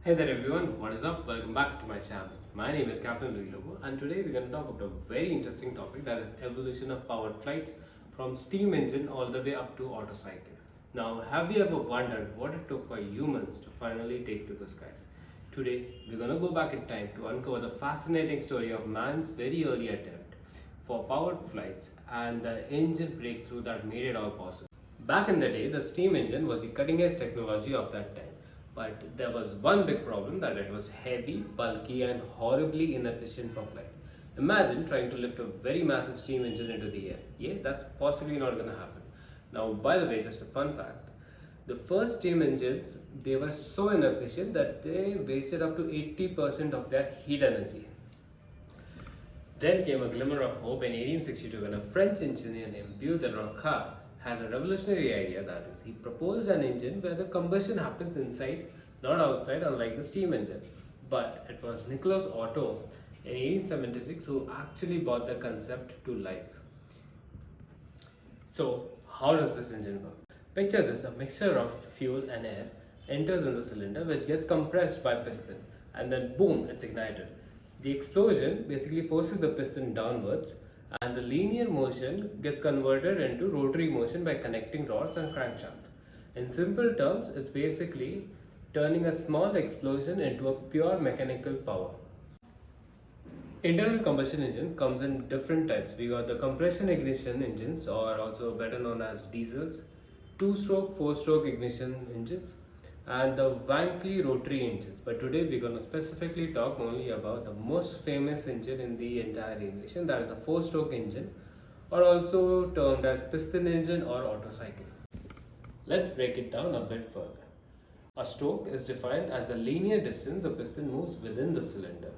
Hey there everyone, what is up? Welcome back to my channel. My name is Captain Louis Lobo and today we're going to talk about a very interesting topic, that is evolution of powered flights from steam engine all the way up to Otto cycle. Now, have you ever wondered what it took for humans to finally take to the skies? Today we're going to go back in time to uncover the fascinating story of man's very early attempt for powered flights and the engine breakthrough that made it all possible. Back in the day, the steam engine was the cutting edge technology of that time. But there was one big problem, that it was heavy, bulky, and horribly inefficient for flight. Imagine trying to lift a very massive steam engine into the air. Yeah, that's possibly not going to happen. Now, by the way, just a fun fact, the first steam engines, they were so inefficient that they wasted up to 80% of their heat energy. Then came a glimmer of hope in 1862 when a French engineer named Beau de Roca had a revolutionary idea, that is, he proposed an engine where the combustion happens inside, not outside, unlike the steam engine. But it was Nicholas Otto in 1876 who actually brought the concept to life. So, how does this engine work? Picture this: a mixture of fuel and air enters in the cylinder, which gets compressed by piston, and then boom, it's ignited. The explosion basically forces the piston downwards, and the linear motion gets converted into rotary motion by connecting rods and crankshaft. In simple terms, it's basically turning a small explosion into a pure mechanical power. Internal combustion engine comes in different types. We got the compression ignition engines, or also better known as diesels, two-stroke, four-stroke ignition engines, and the Wankley rotary engines. But today we're going to specifically talk only about the most famous engine in the entire aviation, that is a four-stroke engine, or also termed as piston engine or Otto cycle. Let's break it down a bit further. A stroke is defined as the linear distance the piston moves within the cylinder.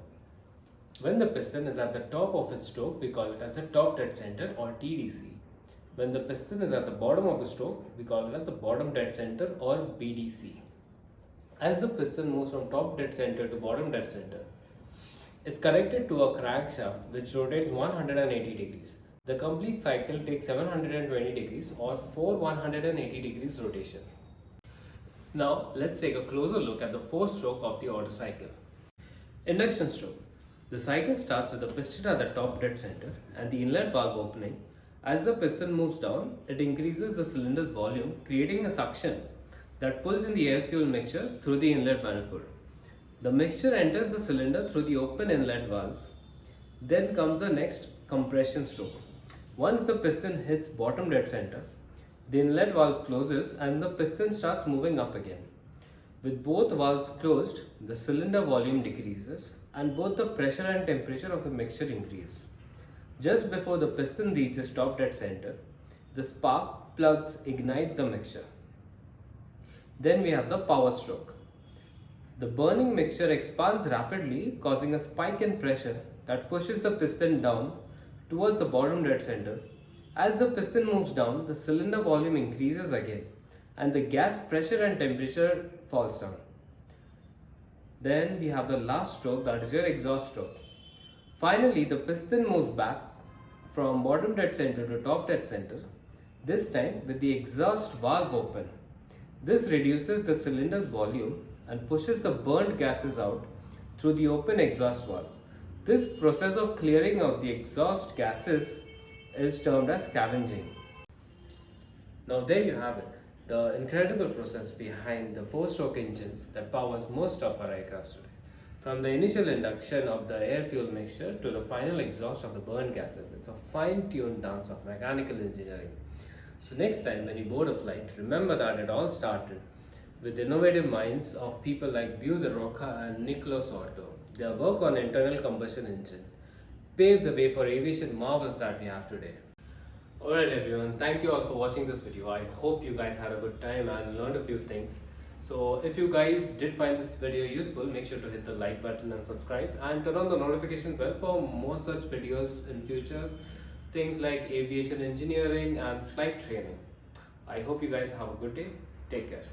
When the piston is at the top of its stroke, we call it as a top dead center, or TDC. When the piston is at the bottom of the stroke, we call it as the bottom dead center, or BDC. As the piston moves from top dead center to bottom dead center, it's connected to a crankshaft which rotates 180 degrees. The complete cycle takes 720 degrees, or 180 degrees rotation. Now let's take a closer look at the four-stroke of the Otto cycle. Induction stroke. The cycle starts with the piston at the top dead center and the inlet valve opening. As the piston moves down, it increases the cylinder's volume, creating a suction that pulls in the air-fuel mixture through the inlet manifold. The mixture enters the cylinder through the open inlet valve. Then comes the next, compression stroke. Once the piston hits bottom dead center, the inlet valve closes and the piston starts moving up again. With both valves closed, the cylinder volume decreases and both the pressure and temperature of the mixture increase. Just before the piston reaches top dead center, the spark plugs ignite the mixture. Then we have the power stroke. The burning mixture expands rapidly, causing a spike in pressure that pushes the piston down towards the bottom dead center. As the piston moves down, the cylinder volume increases again and the gas pressure and temperature falls down. Then we have the last stroke, that is your exhaust stroke. Finally, the piston moves back from bottom dead center to top dead center, this time with the exhaust valve open. This reduces the cylinder's volume and pushes the burnt gases out through the open exhaust valve. This process of clearing out the exhaust gases is termed as scavenging. Now there you have it, the incredible process behind the four-stroke engines that powers most of our aircrafts today. From the initial induction of the air-fuel mixture to the final exhaust of the burnt gases, it's a fine-tuned dance of mechanical engineering. So next time when you board a flight, remember that it all started with innovative minds of people like Beau de Roca and Nicholas Otto. Their work on internal combustion engine paved the way for aviation marvels that we have today. Alright everyone, thank you all for watching this video. I hope you guys had a good time and learned a few things. So if you guys did find this video useful, make sure to hit the like button and subscribe and turn on the notification bell for more such videos in future. Things like aviation engineering and flight training. I hope you guys have a good day. Take care.